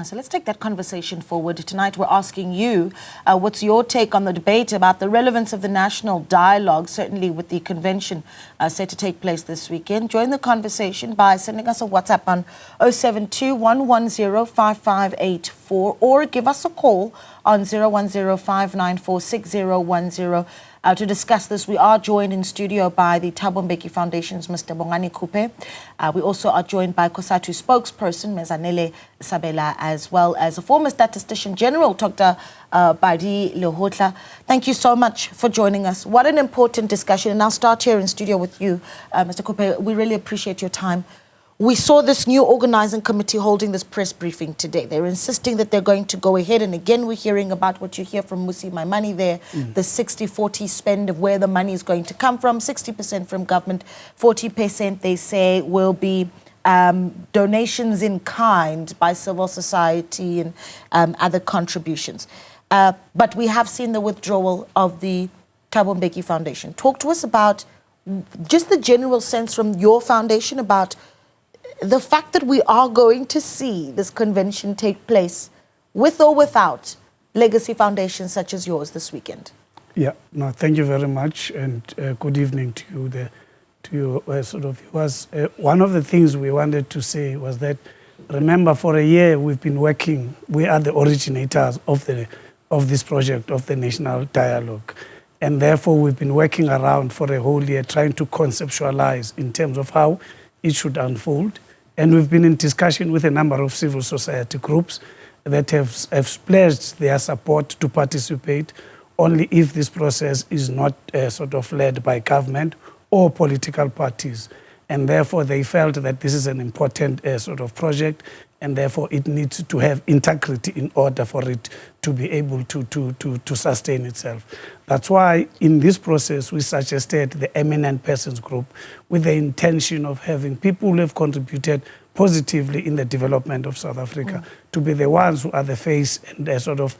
So let's take that conversation forward. Tonight we're asking you, what's your take on the debate about the relevance of the national dialogue, certainly with the convention set to take place this weekend. Join the conversation by sending us a WhatsApp on 072-110-5584 or give us a call on 010-594-6010. To discuss this, we are joined in studio by the Thabo Mbeki Foundation's Mr. Bongani Kupe. We also are joined by COSATU spokesperson, Mezanele Sabela, as well as a former statistician general, Dr. Badi Lehotla. Thank you so much for joining us. What an important discussion. And I'll start here in studio with you, Mr. Kupe. We really appreciate your time. We saw this new organizing committee holding this press briefing today. They're insisting that they're going to go ahead. And again, we're hearing about what you hear from Musi My Money there, the 60-40 spend of where the money is going to come from, 60% from government, 40% they say will be donations in kind by civil society and other contributions. But we have seen the withdrawal of the Thabo Mbeki Foundation. Talk to us about just the general sense from your foundation about the fact that we are going to see this convention take place with or without legacy foundations such as yours this weekend. Yeah, no, thank you very much, and good evening to you, sort of viewers. One of the things we wanted to say was that, remember, for a year we've been working. We are the originators of this project of the National Dialogue, and therefore we've been working around for a whole year trying to conceptualize in terms of how it should unfold. And we've been in discussion with a number of civil society groups that have pledged their support to participate only if this process is not sort of led by government or political parties. And therefore they felt that this is an important sort of project, and therefore it needs to have integrity in order for it to be able to sustain itself. That's why in this process we suggested the eminent persons group with the intention of having people who have contributed positively in the development of South Africa to be the ones who are the face and sort of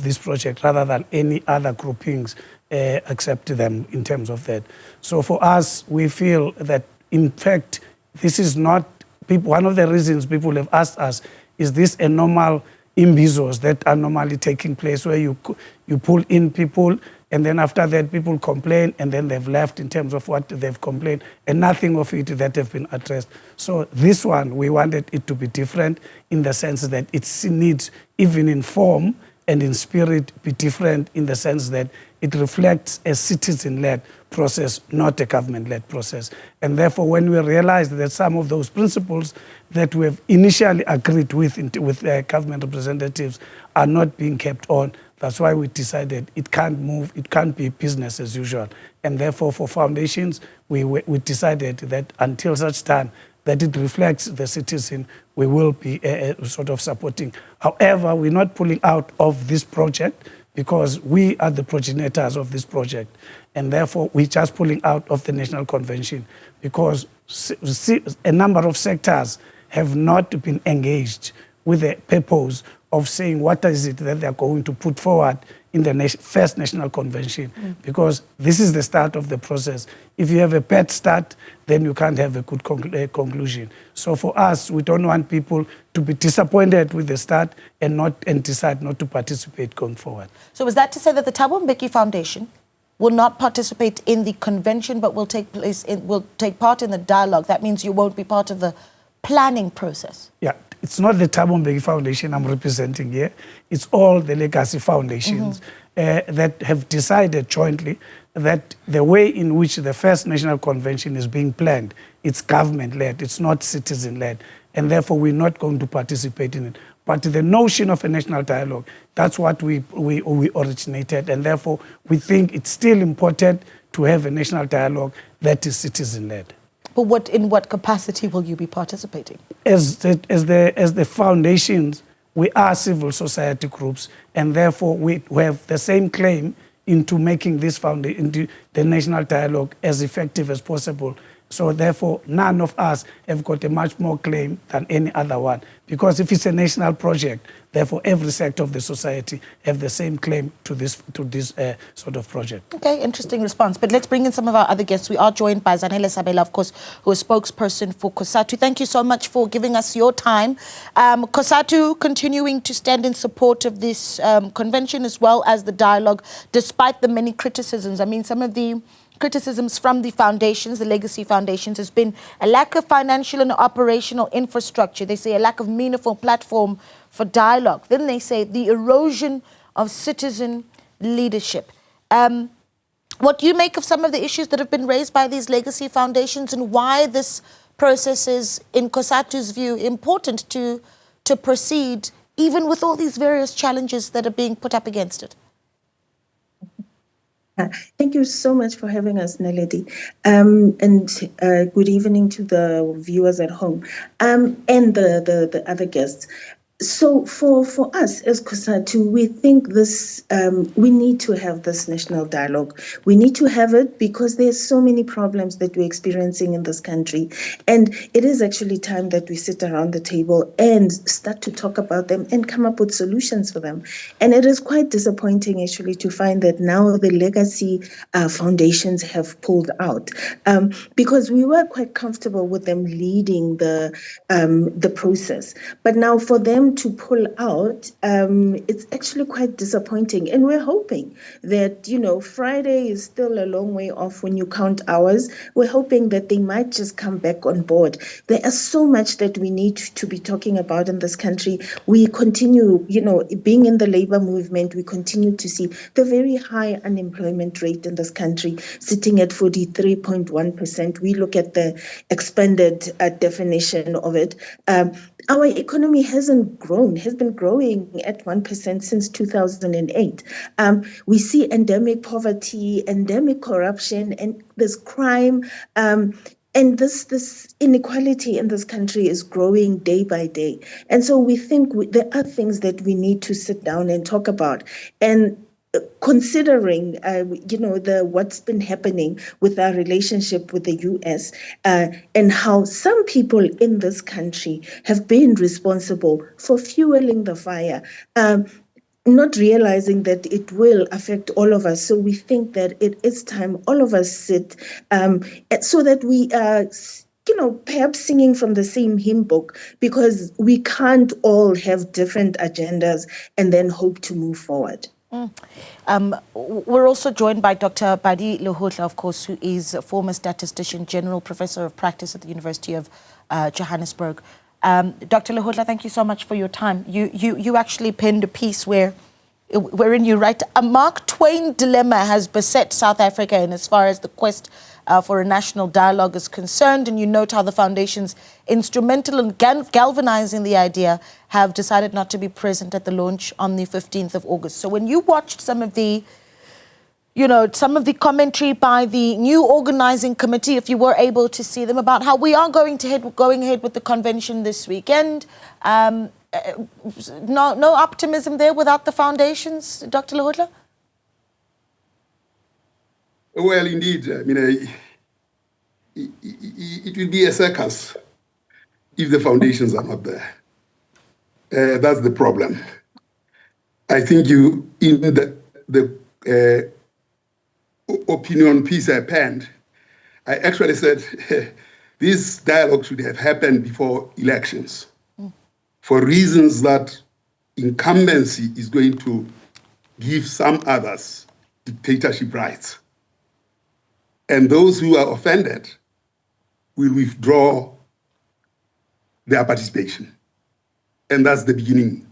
this project, rather than any other groupings accept them in terms of that. So for us, we feel that in fact this is not one of the reasons people have asked us, is this a normal imbizos that are normally taking place where you pull in people and then after that people complain and then they've left in terms of what they've complained and nothing of it that have been addressed. So this one, we wanted it to be different in the sense that it needs, even in form and in spirit, be different in the sense that it reflects a citizen-led process, not a government-led process. And therefore, when we realized that some of those principles that we have initially agreed with government representatives are not being kept on, that's why we decided it can't move, it can't be business as usual. And therefore, for foundations, we decided that until such time that it reflects the citizen, we will be sort of supporting. However, we're not pulling out of this project because we are the progenitors of this project. And therefore, we're just pulling out of the National Convention because a number of sectors have not been engaged with the purpose of saying what is it that they're going to put forward in the first National Convention, because this is the start of the process. If you have a bad start, then you can't have a good conclusion. So for us, we don't want people to be disappointed with the start and decide not to participate going forward. So is that to say that the Thabo Mbeki Foundation will not participate in the convention, but will take part in the dialogue? That means you won't be part of the planning process? Yeah. It's not the Thabo Mbeki Foundation I'm representing here. It's all the legacy foundations that have decided jointly that the way in which the first National Convention is being planned, it's government-led, it's not citizen-led, and therefore we're not going to participate in it. But the notion of a national dialogue, that's what we originated, and therefore we think it's still important to have a national dialogue that is citizen-led. But in what capacity will you be participating? As the foundations, we are civil society groups, and therefore we have the same claim into making this into the national dialogue as effective as possible. So therefore, none of us have got a much more claim than any other one. Because if it's a national project, therefore every sector of the society have the same claim to this sort of project. Okay, interesting response. But let's bring in some of our other guests. We are joined by Zanele Sabela, of course, who is spokesperson for COSATU. Thank you so much for giving us your time. COSATU continuing to stand in support of this convention as well as the dialogue, despite the many criticisms. I mean, some of the criticisms from the foundations, the legacy foundations, has been a lack of financial and operational infrastructure. They say a lack of meaningful platform for dialogue. Then they say the erosion of citizen leadership. What do you make of some of the issues that have been raised by these legacy foundations, and why this process is, in COSATU's view, important to proceed, even with all these various challenges that are being put up against it? Thank you so much for having us, Naledi. And good evening to the viewers at home and the other guests. So for us as COSATU, we think this we need to have this national dialogue. We need to have it because there's so many problems that we're experiencing in this country. And it is actually time that we sit around the table and start to talk about them and come up with solutions for them. And it is quite disappointing actually to find that now the legacy foundations have pulled out because we were quite comfortable with them leading the process. But now for them to pull out, it's actually quite disappointing. And we're hoping that, Friday is still a long way off when you count hours. We're hoping that they might just come back on board. There is so much that we need to be talking about in this country. We continue, being in the labor movement, we continue to see the very high unemployment rate in this country, sitting at 43.1%. We look at the expanded definition of it. Our economy has been growing at 1% since 2008. We see endemic poverty, endemic corruption, and this crime. And this inequality in this country is growing day by day. And so we think there are things that we need to sit down and talk about. And considering, what's been happening with our relationship with the U.S. And how some people in this country have been responsible for fueling the fire, not realizing that it will affect all of us. So we think that it is time all of us sit so that we are perhaps singing from the same hymn book, because we can't all have different agendas and then hope to move forward. We're also joined by Dr. Badi Luthuli, of course, who is a former statistician, general professor of practice at the University of Johannesburg. Dr. Luthuli, thank you so much for your time. You actually penned a piece wherein you write, a Mark Twain dilemma has beset South Africa in as far as the quest for a national dialogue is concerned, and you note how the foundations, instrumental in galvanizing the idea, have decided not to be present at the launch on the 15th of August. So when you watched some of the commentary by the new organizing committee, if you were able to see them, about how we are going ahead with the convention this weekend, no optimism there without the foundations, Dr. Luthuli? Well, indeed, it will be a circus if the foundations are not there. That's the problem. I think in the opinion piece I penned, I actually said this dialogue should have happened before elections, for reasons that incumbency is going to give some others dictatorship rights. And those who are offended will withdraw their participation. And that's the beginning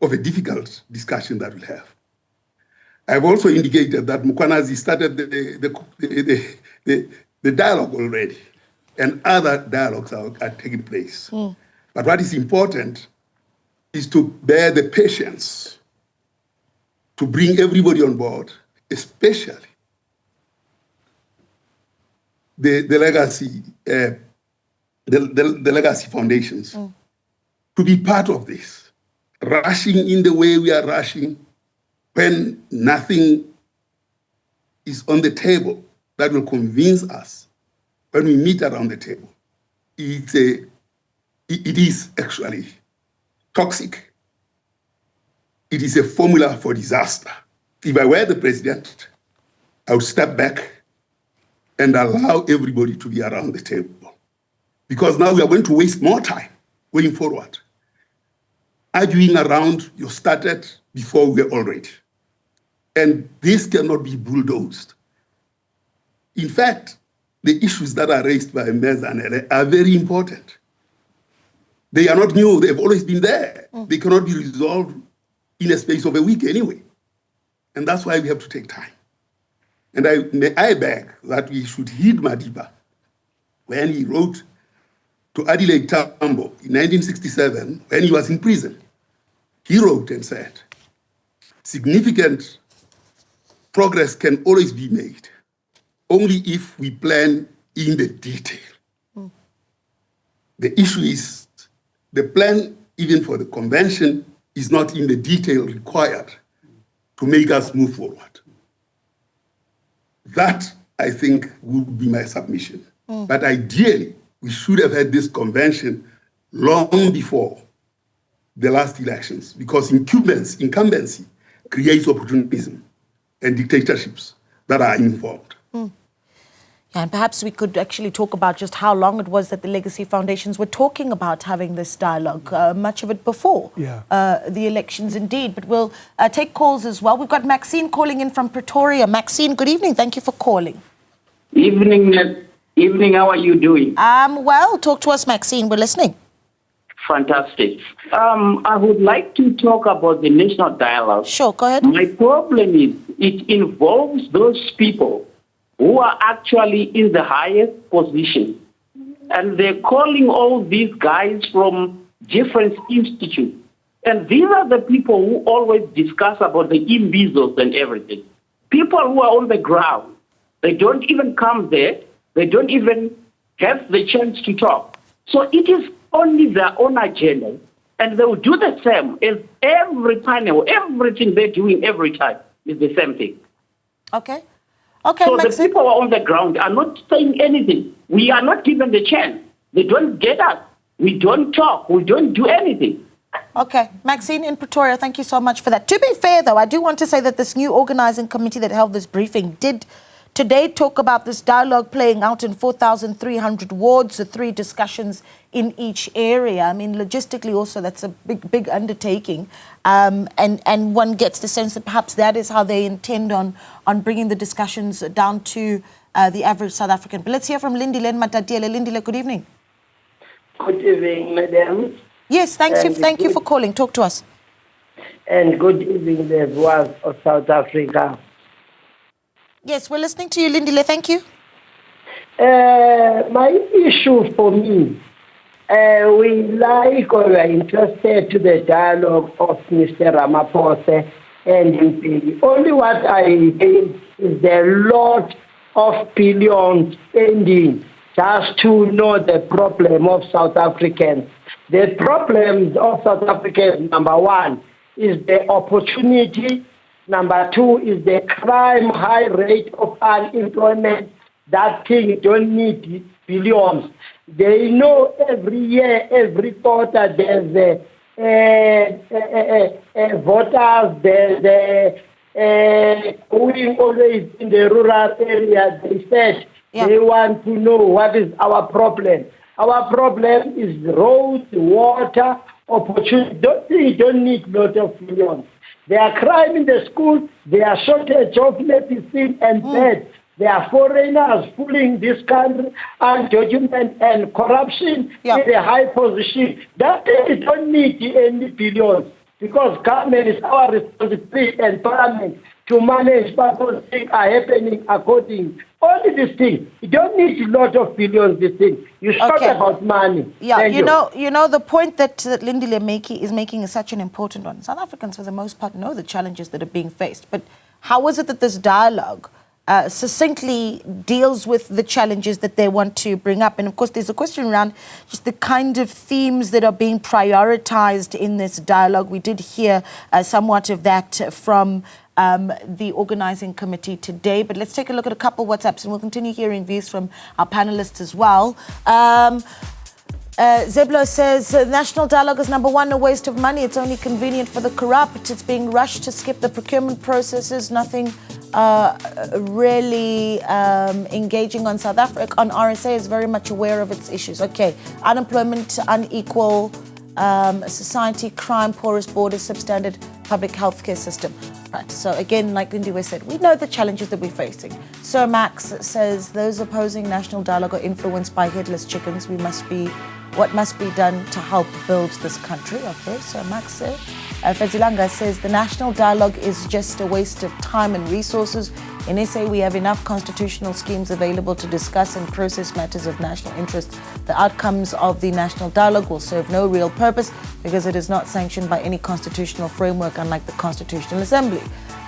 of a difficult discussion that we'll have. I've also indicated that Mkwanazi started the dialogue already, and other dialogues are taking place. But what is important is to bear the patience to bring everybody on board, especially the legacy foundations, to be part of this. Rushing in the way we are rushing, when nothing is on the table that will convince us when we meet around the table, it is actually toxic. It is a formula for disaster. If I were the president, I would step back and allow everybody to be around the table. Because now we are going to waste more time going forward, arguing around you started before we were all ready. And this cannot be bulldozed. In fact, the issues that are raised by Ms. Anele are very important. They are not new, they've always been there. They cannot be resolved in a space of a week anyway. And that's why we have to take time. And I beg that we should heed Madiba when he wrote to Adelaide Tambo in 1967, when he was in prison. He wrote and said, significant progress can always be made only if we plan in the detail. The issue is the plan, even for the convention, is not in the detail required to make us move forward. That, I think, would be my submission. But ideally, we should have had this convention long before the last elections, because incumbency creates opportunism and dictatorships that are involved. Yeah, and perhaps we could actually talk about just how long it was that the legacy foundations were talking about having this dialogue, much of it before the elections indeed. But we'll take calls as well. We've got Maxine calling in from Pretoria. Maxine, good evening. Thank you for calling. Evening, how are you doing? Well, talk to us, Maxine. We're listening. Fantastic. I would like to talk about the national dialogue. Sure, go ahead. My problem is it involves those people who are actually in the highest position. And they're calling all these guys from different institutes. And these are the people who always discuss about the imbizos and everything. People who are on the ground. They don't even come there. They don't even have the chance to talk. So it is only their own agenda. And they will do the same as every panel. Everything they're doing every time is the same thing. Okay. Okay, so Maxine. the people on the ground are not saying anything. We are not given the chance. They don't get us. We don't talk. We don't do anything. Okay. Maxine in Pretoria, thank you so much for that. To be fair, though, I do want to say that this new organising committee that held this briefing did today talk about this dialogue playing out in 4,300 wards, the 3 discussions in each area. I mean, logistically also, that's a big undertaking. And one gets the sense that perhaps that is how they intend on bringing the discussions down to the average South African. But let's hear from Lindile Matatiele. Lindile, good evening. Good evening, madam. Yes, thank you for calling. Talk to us. And good evening, the viewers of South Africa. Yes, we're listening to you, Lindile. Thank you. My issue for me, we like or we are interested to the dialogue of Mr. Ramaphosa and Mbeki. Only what I hate is the lot of billions spending just to know the problem of South Africans. The problems of South Africans, number 1, is the opportunity. Number 2 is the crime, high rate of unemployment. That thing don't need billions. They know every year, every quarter, there's voters, there's going always in the rural area. They said they want to know what is our problem. Our problem is roads, water, opportunity. They don't need a lot of billions. There are crime in the school, there are shortage of medicine and beds. There are foreigners fooling this country, undocumented and corruption in a high position. That they don't need any billions because government is our responsibility and parliament to manage what those things are happening according. Only this thing. You don't need a lot of billions, this thing. You talk about money. Yeah, you know, the point that Lindile is making is such an important one. South Africans, for the most part, know the challenges that are being faced. But how is it that this dialogue succinctly deals with the challenges that they want to bring up? And of course, there's a question around just the kind of themes that are being prioritized in this dialogue. We did hear somewhat of that from the organising committee today. But let's take a look at a couple of WhatsApps, and we'll continue hearing views from our panelists as well. Zeblo says, national dialogue is number one, a waste of money. It's only convenient for the corrupt. It's being rushed to skip the procurement processes. Nothing really engaging on South Africa. On RSA is very much aware of its issues. Okay, unemployment, unequal society, crime, porous borders, substandard public healthcare system. Right, so again, like Lindiwe said, we know the challenges that we're facing. Sir Max says, those opposing national dialogue are influenced by headless chickens. What must be done to help build this country? Okay, so Max said. Fezilanga says, the national dialogue is just a waste of time and resources. In SA, we have enough constitutional schemes available to discuss and process matters of national interest. The outcomes of the national dialogue will serve no real purpose because it is not sanctioned by any constitutional framework, unlike the Constitutional Assembly.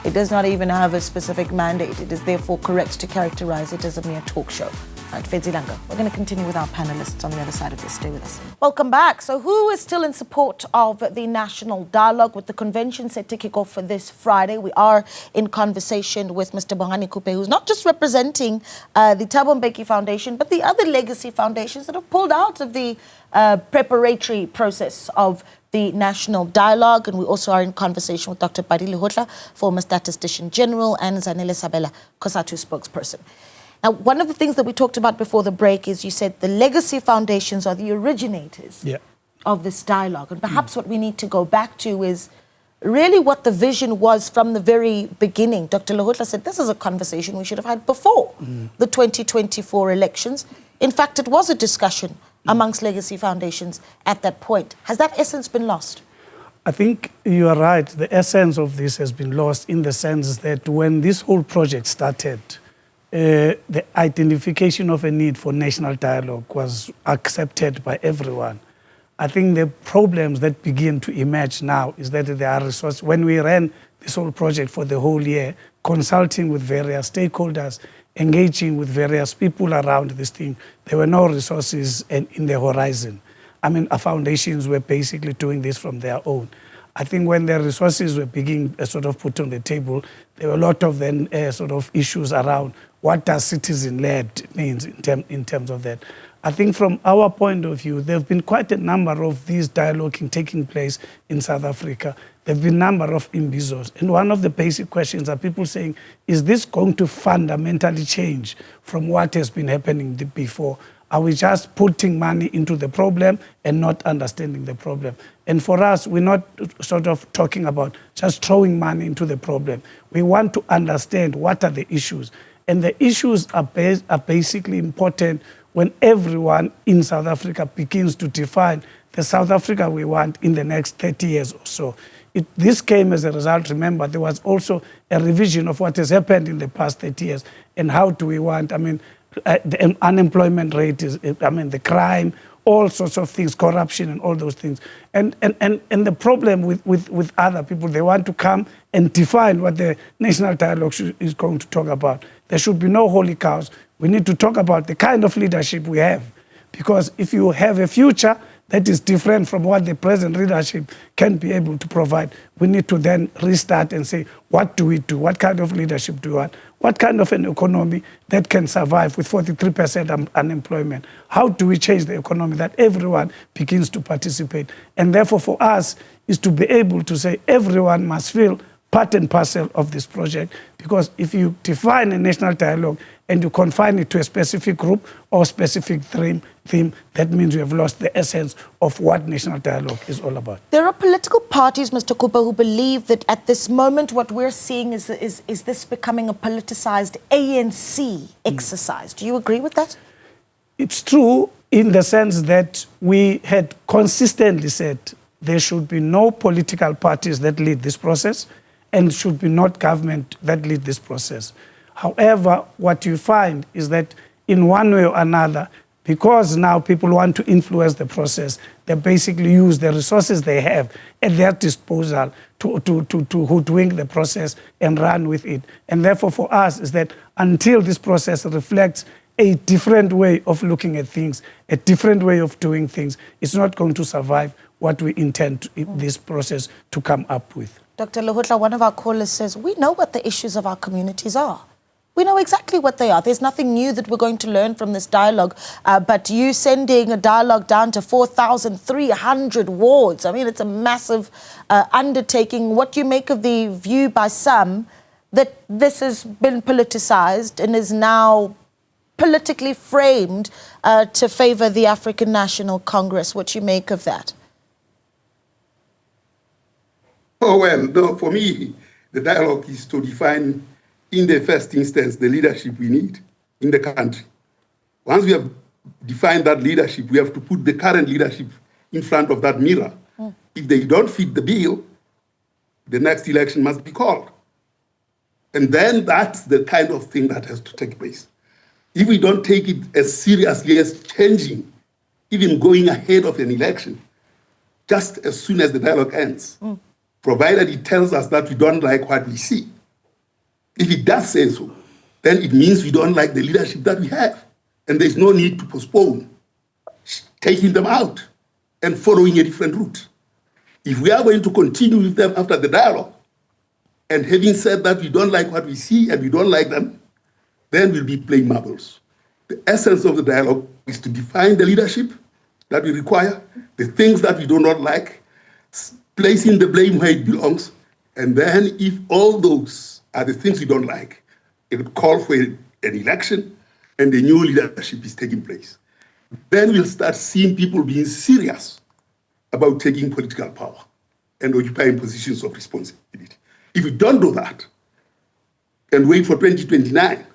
It does not even have a specific mandate. It is therefore correct to characterize it as a mere talk show. Right, Fedzilanga, we're going to continue with our panelists on the other side of this. Stay with us. Welcome back. So who is still in support of the national dialogue with the convention set to kick off for this Friday? We are in conversation with Mr. Bongani Kupe, who's not just representing the Thabo Mbeki Foundation, but the other legacy foundations that have pulled out of the preparatory process of the national dialogue. And we also are in conversation with Dr. Padile Hotla, former Statistician General, and Zanele Sabela, COSATU spokesperson. Now, one of the things that we talked about before the break is you said the legacy foundations are the originators of this dialogue. And perhaps what we need to go back to is really what the vision was from the very beginning. Dr. Lahotla said this is a conversation we should have had before the 2024 elections. In fact, it was a discussion amongst legacy foundations at that point. Has that essence been lost? I think you are right. The essence of this has been lost in the sense that when this whole project started, the identification of a need for national dialogue was accepted by everyone. I think the problems that begin to emerge now is that there are resources. When we ran this whole project for the whole year, consulting with various stakeholders, engaging with various people around this thing, there were no resources in the horizon. I mean, our foundations were basically doing this from their own. I think when the resources were being sort of put on the table, there were a lot of then sort of issues around what does citizen-led means in terms of that. I think from our point of view, there have been quite a number of these dialoguing taking place in South Africa. There have been a number of imbizos. And one of the basic questions are people saying, is this going to fundamentally change from what has been happening before? Are we just putting money into the problem and not understanding the problem? And for us, we're not sort of talking about just throwing money into the problem. We want to understand what are the issues. And the issues are basically important when everyone in South Africa begins to define the South Africa we want in the next 30 years or so. This came as a result, remember, there was also a revision of what has happened in the past 30 years and how do we want, the unemployment rate is, the crime, all sorts of things, corruption and all those things. And the problem with other people, they want to come and define what the national dialogue is going to talk about. There should be no holy cows. We need to talk about the kind of leadership we have. Because if you have a future that is different from what the present leadership can be able to provide, we need to then restart and say, what do we do? What kind of leadership do we want? What kind of an economy that can survive with 43% unemployment? How do we change the economy that everyone begins to participate? And therefore for us is to be able to say everyone must feel part and parcel of this project, because if you define a national dialogue and you confine it to a specific group or specific theme, that means you have lost the essence of what national dialogue is all about. There are political parties, Mr. Cooper, who believe that at this moment what we're seeing is this becoming a politicized ANC exercise. Do you agree with that? It's true in the sense that we had consistently said there should be no political parties that lead this process and should be not government that lead this process. However, what you find is that in one way or another, because now people want to influence the process, they basically use the resources they have at their disposal to hoodwink the process and run with it. And therefore for us is that until this process reflects a different way of looking at things, a different way of doing things, it's not going to survive what we intend this process to come up with. Dr. Lehotla, one of our callers says, we know what the issues of our communities are. We know exactly what they are. There's nothing new that we're going to learn from this dialogue. But you sending a dialogue down to 4,300 wards, I mean, it's a massive undertaking. What do you make of the view by some that this has been politicized and is now politically framed to favor the African National Congress? What do you make of that? Oh, well, no, for me, the dialogue is to define, in the first instance, the leadership we need in the country. Once we have defined that leadership, we have to put the current leadership in front of that mirror. If they don't fit the bill, the next election must be called. And then that's the kind of thing that has to take place. If we don't take it as seriously as changing, even going ahead of an election, just as soon as the dialogue ends, provided it tells us that we don't like what we see. If it does say so, then it means we don't like the leadership that we have. And there's no need to postpone taking them out and following a different route. If we are going to continue with them after the dialogue, and having said that we don't like what we see and we don't like them, then we'll be playing marbles. The essence of the dialogue is to define the leadership that we require, the things that we do not like, placing the blame where it belongs, and then if all those are the things we don't like, it would call for an election and a new leadership is taking place. Then we'll start seeing people being serious about taking political power and occupying positions of responsibility. If we don't do that and wait for 2029,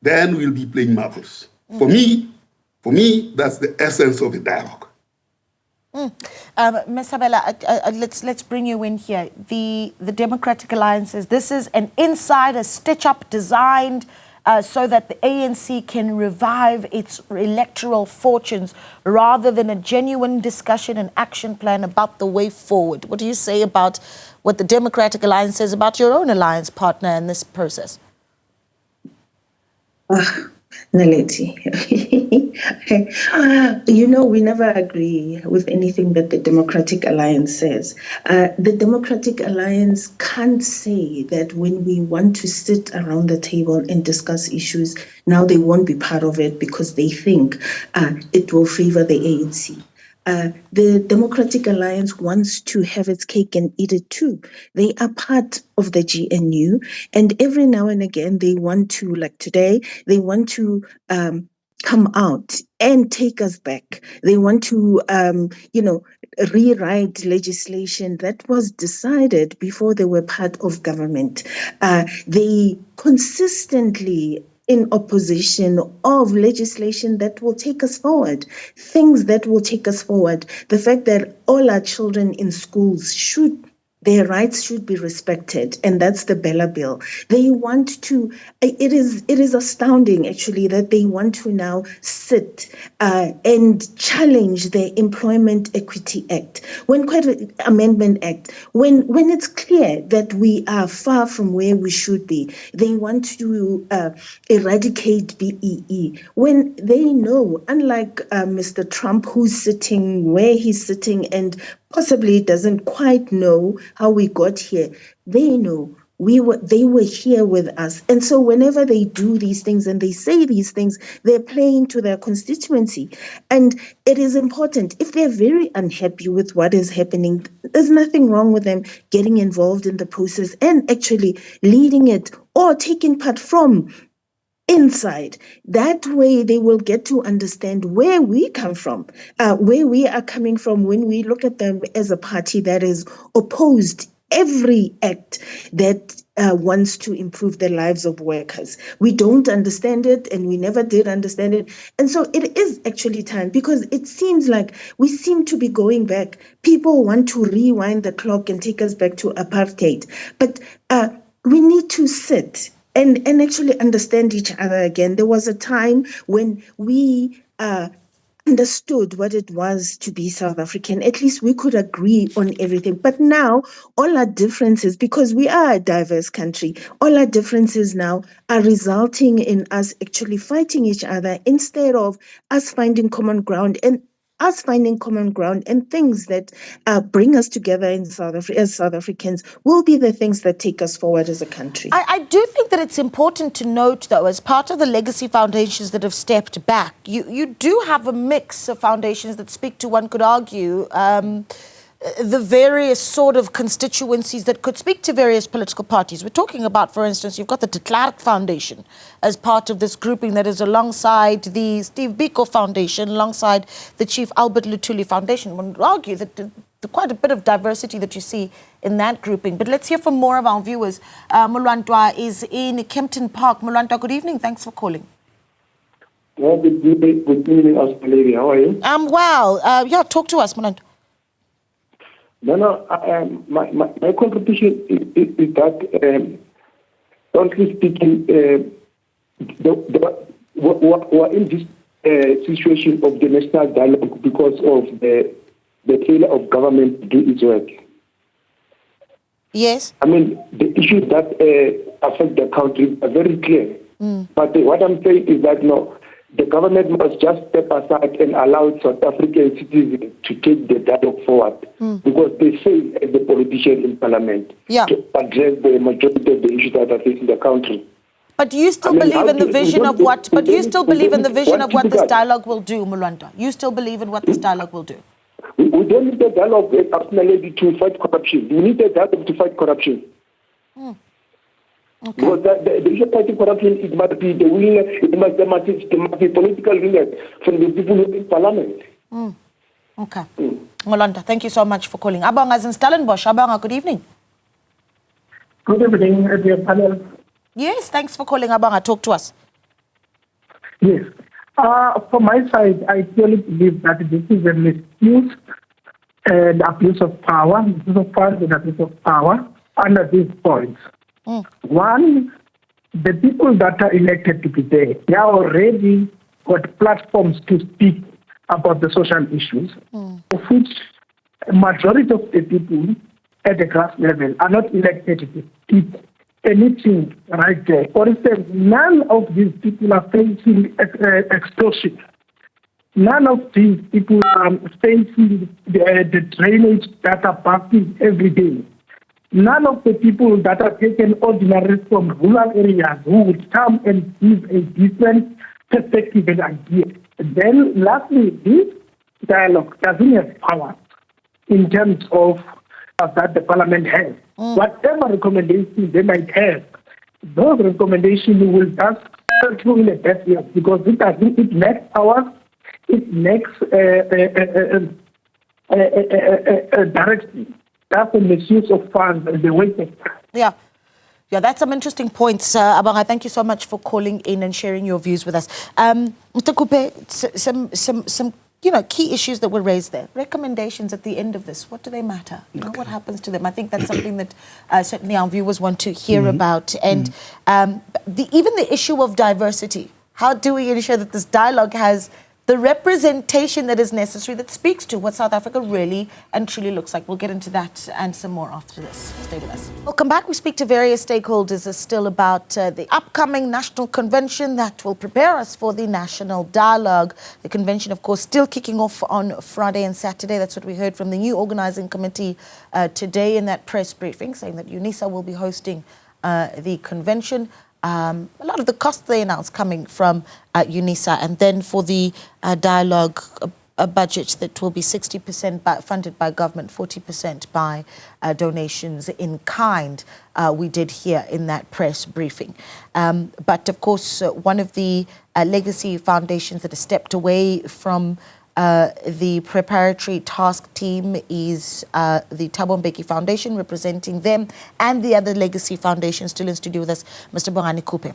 then we'll be playing marbles. For me, that's the essence of the dialogue. Ms. Sabela, let's bring you in here. The Democratic Alliance says this is an insider stitch-up designed so that the ANC can revive its electoral fortunes rather than a genuine discussion and action plan about the way forward. What do you say about what the Democratic Alliance says about your own alliance partner in this process? Naledi, we never agree with anything that the Democratic Alliance says. The Democratic Alliance can't say that when we want to sit around the table and discuss issues, now they won't be part of it because they think it will favor the ANC. The Democratic Alliance wants to have its cake and eat it too. They are part of the GNU, and every now and again they want to, like today, they want to come out and take us back. They want to, rewrite legislation that was decided before they were part of government. They consistently in opposition of legislation that will take us forward, things that will take us forward. The fact that all our children in schools their rights should be respected, and that's the Bella Bill. They want to, it is astounding actually that they want to now sit and challenge the Employment Equity Act, Amendment Act, when it's clear that we are far from where we should be. They want to eradicate BEE, when they know, unlike Mr. Trump, who's sitting where he's sitting and possibly doesn't quite know how we got here, they know they were here with us. And so whenever they do these things and they say these things, they're playing to their constituency. And it is important. If they're very unhappy with what is happening, there's nothing wrong with them getting involved in the process and actually leading it or taking part from inside. That way they will get to understand where we come from, where we are coming from when we look at them as a party that is opposed every act that wants to improve the lives of workers. We don't understand it, and we never did understand it. And so it is actually time, because it seems like we seem to be going back. People want to rewind the clock and take us back to apartheid. But we need to sit and actually understand each other again. There was a time when we understood what it was to be South African. At least we could agree on everything. But now all our differences, because we are a diverse country, all our differences now are resulting in us actually fighting each other instead of us finding common ground. And us finding common ground and things that bring us together as South Africans will be the things that take us forward as a country. I do think that it's important to note, though, as part of the legacy foundations that have stepped back, you do have a mix of foundations that speak to, one could argue, the various sort of constituencies that could speak to various political parties. We're talking about, for instance, you've got the Klerk Foundation as part of this grouping that is alongside the Steve Biko Foundation, alongside the Chief Albert Luthuli Foundation. One would argue that the quite a bit of diversity that you see in that grouping. But let's hear from more of our viewers. Mulwantwa is in Kempton Park. Mulwantwa, good evening. Thanks for calling. Well, good evening, Australia. How are you? I'm well. Yeah, talk to us, Mulwantwa. No, my contribution is that, honestly speaking, we're in this situation of the national dialogue because of the failure of government to do its work. Yes. I mean, the issues that affect the country are very clear. But what I'm saying is that, no, the government must just step aside and allow South African citizens to take the dialogue forward because they fail as the politicians in parliament to address the majority of the issues that are facing the country. But do you still believe in the vision of what? But do you still believe in the vision of what this dialogue will do, Mulwantwa? You still believe in what this dialogue will do? We don't need a dialogue to fight corruption. We need a dialogue to fight corruption. Okay. Because the issue of fighting corruption, it must be the will, there must be political will from the people in parliament. Okay. Mulwantwa, thank you so much for calling. Abanga is in Stellenbosch. Abanga, good evening. Good evening, dear panel. Yes, thanks for calling, Abanga. Talk to us. Yes. From my side, I truly believe that this is a misuse and abuse of power, misuse of funds and abuse of power under these points. One, the people that are elected to be there, they are already got platforms to speak about the social issues, of which a majority of the people at the grass level are not elected to speak anything right there. For instance, none of these people are facing extortion. None of these people are facing the drainage that are passing every day. None of the people that are taken ordinary from rural areas who would come and give a different perspective and idea. Then, lastly, this dialogue doesn't have power in terms of that the parliament has. Whatever recommendations they might have, those recommendations will just fall through in the best way because it lacks power, it lacks direction. That's the misuse of funds and the waste of time. Yeah, that's some interesting points. Abanga, thank you so much for calling in and sharing your views with us. Mr. Kupe, some key issues that were raised there. Recommendations at the end of this, what do they matter? What happens to them? I think that's something that certainly our viewers want to hear about. And even the issue of diversity. How do we ensure that this dialogue has the representation that is necessary, that speaks to what South Africa really and truly looks like? We'll get into that and some more after this. Stay with us. Welcome back. We speak to various stakeholders still about the upcoming national convention that will prepare us for the national dialogue. The convention, of course, still kicking off on Friday and Saturday. That's what we heard from the new organising committee today in that press briefing, saying that UNISA will be hosting the convention. A lot of the costs they announced coming from UNISA, and then for the dialogue, a budget that will be 60% funded by government, 40% by donations in kind, we did hear in that press briefing. But of course, one of the legacy foundations that has stepped away from the preparatory task team is the Thabo Mbeki Foundation, representing them, and the other legacy foundations. Still in studio with us, Mr. Mbeki.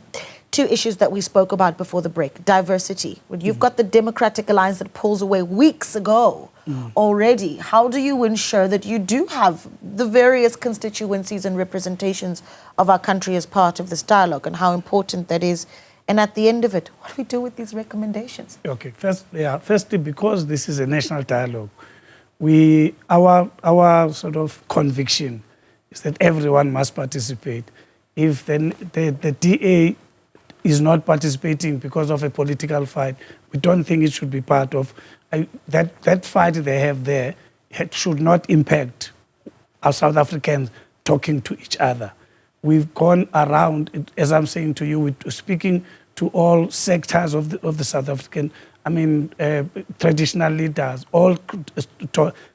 Two issues that we spoke about before the break. Diversity. When you've got the Democratic Alliance that pulls away weeks ago already, how do you ensure that you do have the various constituencies and representations of our country as part of this dialogue, and how important that is? And at the end of it, what do we do with these recommendations? Okay, firstly, because this is a national dialogue, our sort of conviction is that everyone must participate. If the DA is not participating because of a political fight, we don't think it should be part of that fight they have there should not impact our South Africans talking to each other. We've gone around, as I'm saying to you, we're speaking to all sectors of the South African, traditional leaders, all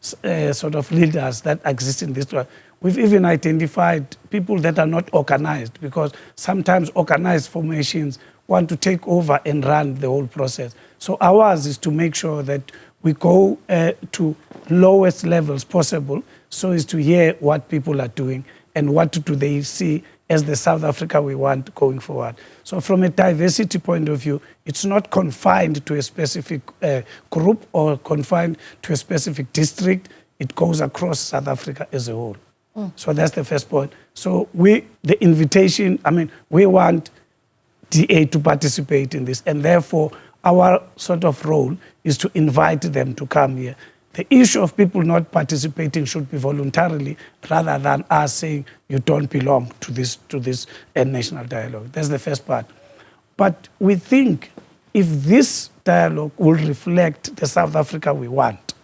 sort of leaders that exist in this world. We've even identified people that are not organized, because sometimes organized formations want to take over and run the whole process. So ours is to make sure that we go to lowest levels possible, so as to hear what people are doing and what do they see as the South Africa we want going forward. So from a diversity point of view, it's not confined to a specific group or confined to a specific district. It goes across South Africa as a whole. So that's the first point. So the invitation, we want DA to participate in this, and therefore our sort of role is to invite them to come here. The issue of people not participating should be voluntarily, rather than us saying you don't belong to this national dialogue. That's the first part. But we think if this dialogue will reflect the South Africa we want,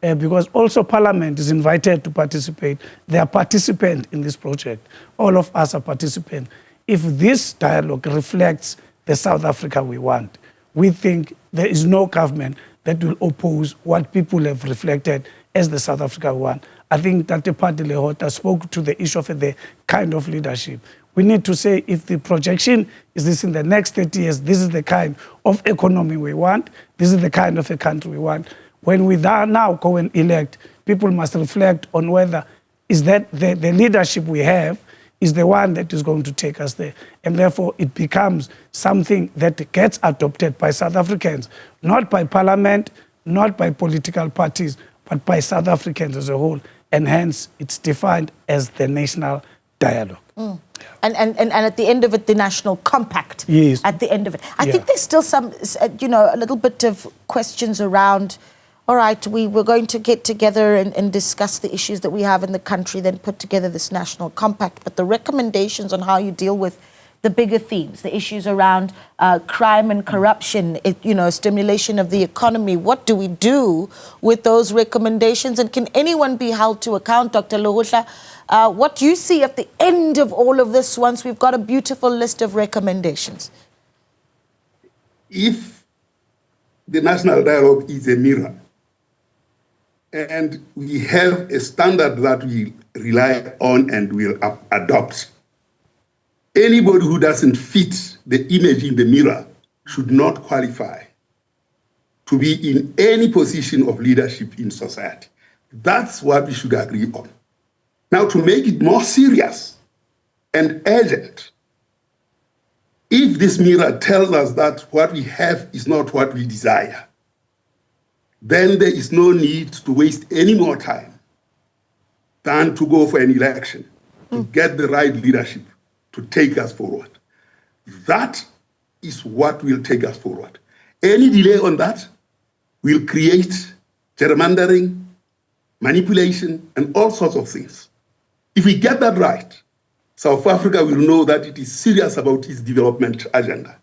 because also Parliament is invited to participate. They are participants in this project. All of us are participants. If this dialogue reflects the South Africa we want, we think there is no government that will oppose what people have reflected as the South Africa we want. I think that the party Lehota spoke to the issue of the kind of leadership. We need to say, if the projection is this in the next 30 years, this is the kind of economy we want, this is the kind of a country we want. When we now go and elect, people must reflect on whether is that the leadership we have is the one that is going to take us there. And therefore, it becomes something that gets adopted by South Africans, not by Parliament, not by political parties, but by South Africans as a whole. And hence, it's defined as the national dialogue. And at the end of it, the national compact. Yes. At the end of it. I think there's still some, a little bit of questions around, all right, we're going to get together and discuss the issues that we have in the country, then put together this national compact. But the recommendations on how you deal with the bigger themes, the issues around crime and corruption, stimulation of the economy, what do we do with those recommendations? And can anyone be held to account, Dr. Luthuli? What do you see at the end of all of this once we've got a beautiful list of recommendations? If the national dialogue is a mirror, and we have a standard that we rely on and will adopt, anybody who doesn't fit the image in the mirror should not qualify to be in any position of leadership in society. That's what we should agree on. Now, to make it more serious and urgent, if this mirror tells us that what we have is not what we desire, then there is no need to waste any more time than to go for an election to get the right leadership to take us forward. That is what will take us forward. Any delay on that will create gerrymandering, manipulation, and all sorts of things. If we get that right, South Africa will know that it is serious about its development agenda.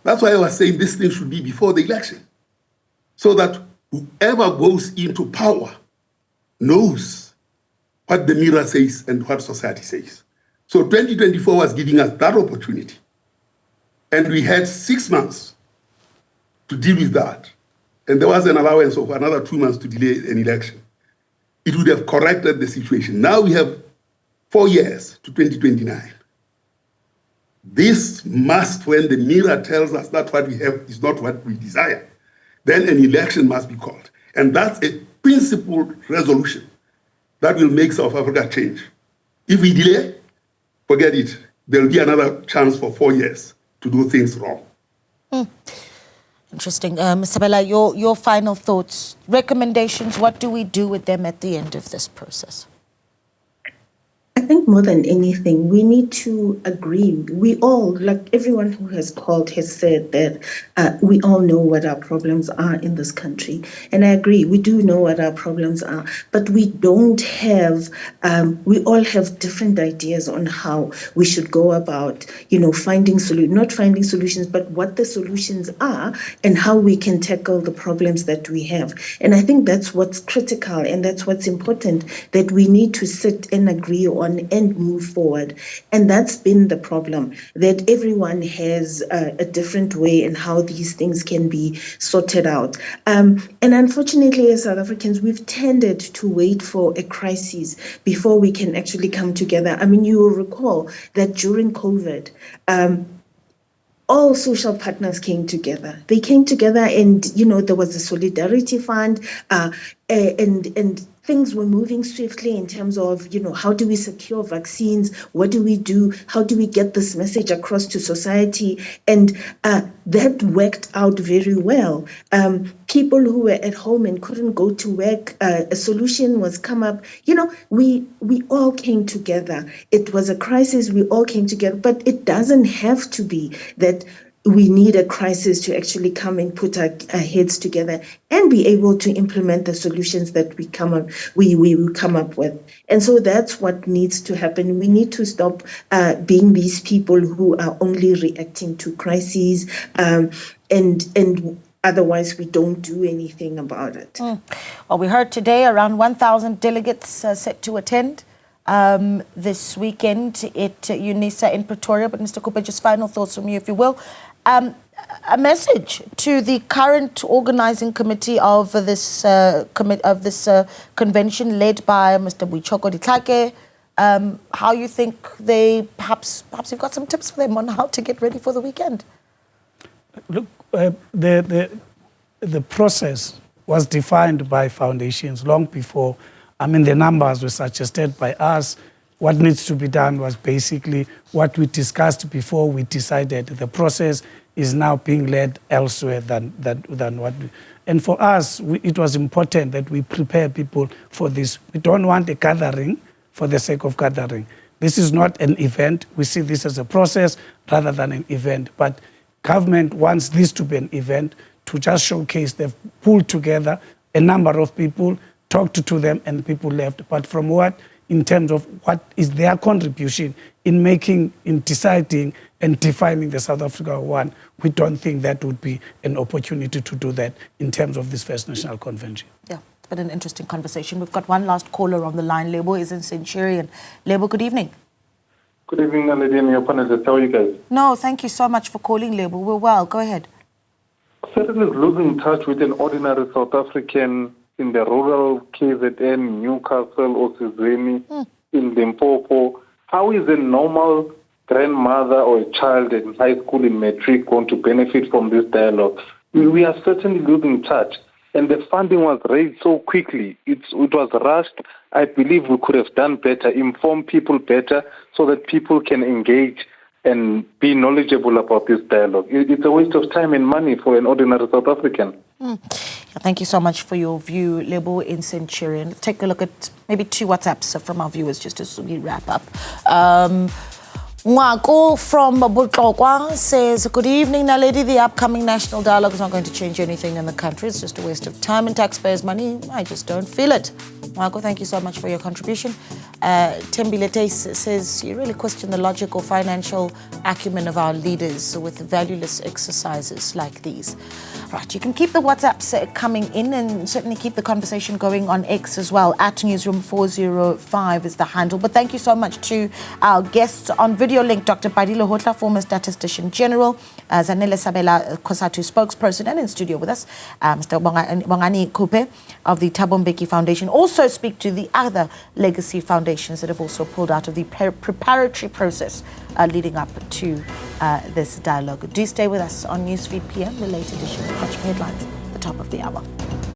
That's why I was saying this thing should be before the election, so that whoever goes into power knows what the mirror says and what society says. So 2024 was giving us that opportunity. And we had 6 months to deal with that. And there was an allowance of another 2 months to delay an election. It would have corrected the situation. Now we have 4 years to 2029. This must, when the mirror tells us that what we have is not what we desire, then an election must be called. And that's a principled resolution that will make South Africa change. If we delay, forget it. There will be another chance for 4 years to do things wrong. Interesting. Ms. Sabela, your final thoughts, recommendations, what do we do with them at the end of this process? think more than anything, we need to agree. We all, like everyone who has called, has said that we all know what our problems are in this country. And I agree, we do know what our problems are, but we don't have, we all have different ideas on how we should go about, finding solutions, not finding solutions, but what the solutions are and how we can tackle the problems that we have. And I think that's what's critical and that's what's important, that we need to sit and agree on and move forward. And that's been the problem, that everyone has a different way in how these things can be sorted out. And unfortunately, as South Africans, we've tended to wait for a crisis before we can actually come together. I mean, you will recall that during COVID, all social partners came together. They came together and, there was a solidarity fund and things were moving swiftly in terms of, how do we secure vaccines? What do we do? How do we get this message across to society? And that worked out very well. People who were at home and couldn't go to work, a solution was come up. We all came together. It was a crisis. We all came together, but it doesn't have to be that we need a crisis to actually come and put our heads together and be able to implement the solutions that we come up with. And so that's what needs to happen. We need to stop being these people who are only reacting to crises, and otherwise we don't do anything about it. Well, we heard today around 1,000 delegates set to attend this weekend at UNISA in Pretoria. But Mr. Cooper, just final thoughts from you, if you will. A message to the current organizing committee of this convention led by Mr. Boichoko Ditlhake. How you think they perhaps you've got some tips for them on how to get ready for the weekend? Look, the process was defined by foundations long before. I mean, the numbers were suggested by us. What needs to be done was basically what we discussed before we decided. The process is now being led elsewhere than what we... And for us, it was important that we prepare people for this. We don't want a gathering for the sake of gathering. This is not an event. We see this as a process rather than an event. But government wants this to be an event to just showcase they've pulled together a number of people, talked to them, and people left. But from what, in terms of what is their contribution in deciding and defining the South Africa one, we don't think that would be an opportunity to do that in terms of this first national convention. Yeah, it's been an interesting conversation. We've got one last caller on the line. Lebo is in Centurion. Lebo, good evening. Good evening, Naledi and your panelists. How are you guys? No, thank you so much for calling, Lebo. We're well. Go ahead. Certainly losing touch with an ordinary South African in the rural KZN, Newcastle, or Sizweni, in Limpopo. How is a normal grandmother or a child in high school in matric going to benefit from this dialogue? We are certainly losing touch. And the funding was raised so quickly. It was rushed. I believe we could have done better, inform people better so that people can engage and be knowledgeable about this dialogue. It's a waste of time and money for an ordinary South African. Thank you so much for your view, Lebo in Centurion. Take a look at maybe 2 WhatsApps from our viewers just as we wrap up. Mwako from Butlokwa says, good evening, Naledi. The upcoming national dialogue is not going to change anything in the country. It's just a waste of time and taxpayers' money. I just don't feel it. Mwako, thank you so much for your contribution. Tembilete says, you really question the logic or financial acumen of our leaders with valueless exercises like these. Right, you can keep the WhatsApps coming in and certainly keep the conversation going on X as well. At Newsroom 405 is the handle. But thank you so much to our guests on video link, Dr. Padilo Hotla, former Statistician General, Zanele Sabela Kosatu, spokesperson, and in studio with us, Mr. Bongani Kupe of the Thabo Mbeki Foundation. Also speak to the other legacy foundations that have also pulled out of the preparatory process leading up to this dialogue. Do stay with us on Newsfeed PM, the late edition of Headlines, the top of the hour.